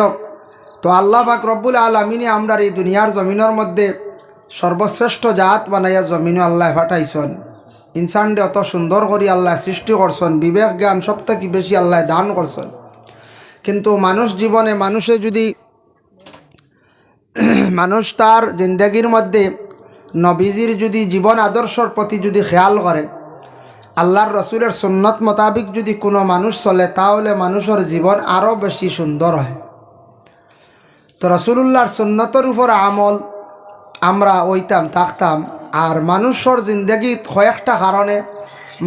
হোক, তো আল্লাহ পাক রব্বুল আলামিনে আমরা এই দুনিয়ার জমিনের মধ্যে সর্বশ্রেষ্ঠ জাত বানাইয়া জমিনে আল্লাহ পাঠাইছেন। ইনসানকে অত সুন্দর করি আল্লাহ সৃষ্টি করছেন, বিবেক জ্ঞান সব থেকে বেশি আল্লাহ দান করছেন। কিন্তু মানুষ জীবনে মানুষ তার জিন্দগির মধ্যে নবীজির যদি জীবন আদর্শর প্রতি যদি খেয়াল করে, আল্লাহর রসুলের সুন্নত মোতাবিক যদি কোনো মানুষ চলে, তাহলে মানুষের জীবন আরও বেশি সুন্দর হয়। তো রসুলুল্লাহর সুন্নতের উপর আমল আমরা ওইতাম থাকতাম। আর মানুষের জিন্দগিত কয়েকটা কারণে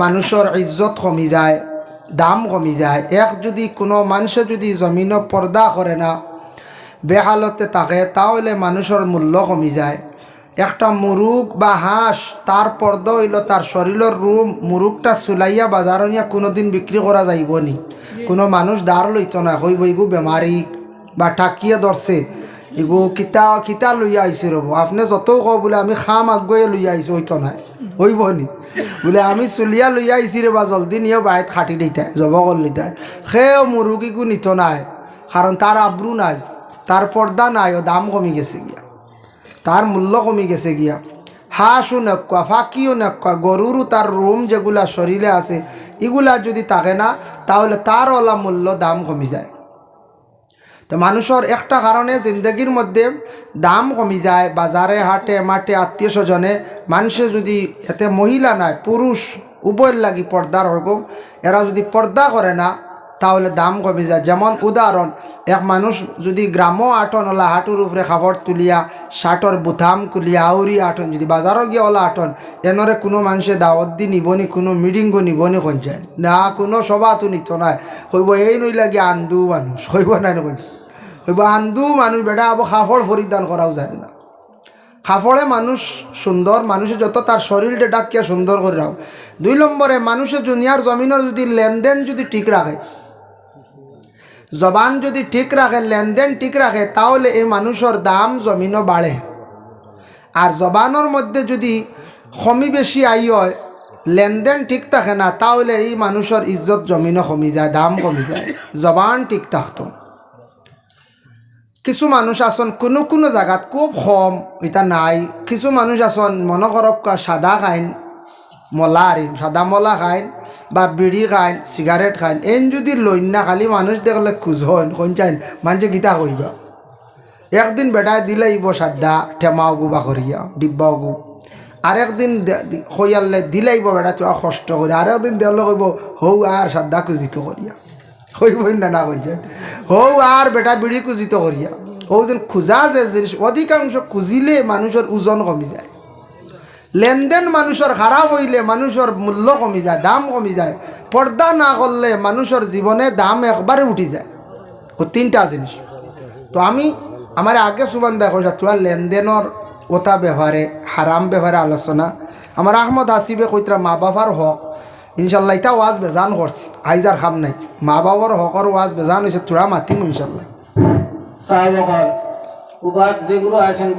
মানুষের ইজ্জত কমি যায়, দাম কমি যায়। যদি কোনো মানুষে যদি জমিনও পর্দা করে না, বেহালতে থাকে, তাহলে মানুষের মূল্য কমি যায়। একটা মুরুগ বা হাঁস, তার পর্দা হইল তার শরীরের রুম, মুরুগটা চুলাইয়া বাজার নিয়ে কোনোদিন বিক্রি করা যাইব নি? কোনো মানুষ দাঁড় লইত না, হইব এগু বেমারি বা ঠাকিয়ে ধরছে, এগু কিতা লইয়া আইসি রব, আপনি যত কো বলে আমি খাম আগুয়ে লইয়া আইসি, হইতো না, হইব নি? বলে আমি চুলিয়া লইয়া আইসি রে, বা জলদি নিয়ে বাড়িত খাটি দিতে জব কর লিতে, সেও মুরুগিগু নিত নাই, কারণ তার আব্রু নাই, তার পর্দা নাই, ও দাম কমি গেছে গিয়া, তার মূল্য কমি গেছে গিয়া। হাঁসও নেকুয়া, ফাঁকিও নেকুয়া, গরুরও তার রুম যেগুলা শরীরে আছে, এগুলা যদি থাকে না, তাহলে তার ওলা মূল্য দাম কমি যায়। তো মানুষের একটা কারণে জিন্দগির মধ্যে দাম কমি যায়। বাজারে হাটে মাঠে আত্মীয় স্বজনে মানুষে যদি, এতে মহিলা নাই পুরুষ উভয়ের লাগি পর্দার হুকুম, এরা যদি পর্দা করে না, তাহলে দাম কমে যায়। যেমন উদাহরণ, এক মানুষ যদি গ্রামও আটন ওলা হাঁটুর উপরে খাবার তুলিয়া, শার্টর বুথাম খুলিয়া আউরি আটন, যদি বাজারও গিয়ে ওলা আটন, এনরে কোনো মানুষে দাওয়াত দি নিবনি, কোনো মিটিংও নিবনি কঞ্চায় না, কোনো সভা তো নিত নাই, হইব এই নই লাগে আন্দু মানুষ, হইব নাই নকঞ্চ, হইব আন্দু মানুষ, বেটা আবো খাফড় পরিধান করাও জানে না। খাফড়ে মানুষ সুন্দর, মানুষে যত তার শরীরটা ডাকিয়া সুন্দর করে রাখো। 2 নম্বরে, মানুষের দুনিয়ার জমিনের যদি লেনদেন যদি ঠিক রাখে, জবান যদি ঠিক রাখে, লেনদেন ঠিক রাখে, তাহলে এই মানুষের দাম জমিনও বাড়ে। আর জবানের মধ্যে যদি কমি বেশি আই হয়, লেনদেন ঠিক থাকে না, তাহলে এই মানুষের ইজ্জত জমিনও কমি যায়, দাম কমি যায়। জবান ঠিক থাকতো। কিছু মানুষ আসন কোনো জায়গাত খুব কম, এটা নাই। কিছু মানুষ আসন মনে করক সাদা খাইন মলা, আর সাদা মলা খাইন বা বিড়ি খাইন, সিগারেট খাইন, এন যদি লইন না, খালি মানুষ দেখলে খুঁজন কঞ্চাইন, মানুষে গীতা কইবা। একদিন বেটায় দিলাইব সাদা ঠেমাওগু বা করিয়া ডিব্বাওগু, আরেকদিন কইয়ালে দিলাইব বেটা তোরা কষ্ট করি, আরেকদিন দেওয়ালে কইব হৌ আর সাদা কুজিত করিয়া, হইবই না না কঞ্চাইন, হৌ আর বেটা বিড়ি কুজিত করিয়া। ও যেন খোঁজা যে জিনিস, অধিকাংশ খুঁজিলে মানুষের ওজন কমি যায়। লেনদেন মানুষের খারাপ হইলে মানুষের মূল্য কমি যায়, দাম কমি যায়। পর্দা না করলে মানুষের জীবনে দাম একবারে উঠি যায়। ও 3টা জিনিস। তো আমি আমার আগে সুবান দেখো, তোরা লেনদেনের ওটা ব্যবহারে, হারাম ব্যবহারে আলোচনা। আমার আহমদ আসিবে কইতরা মা বাবার হক, ইনশাল্লাহ এটা ওয়াজ বেজান করছি, আইজার খাম নাই, মা বাবার হকর ওয়াজ বেজান হয়েছে, তোরা মাতিম ইনশাল্লাহ। সাহেব যেগুলো আছেন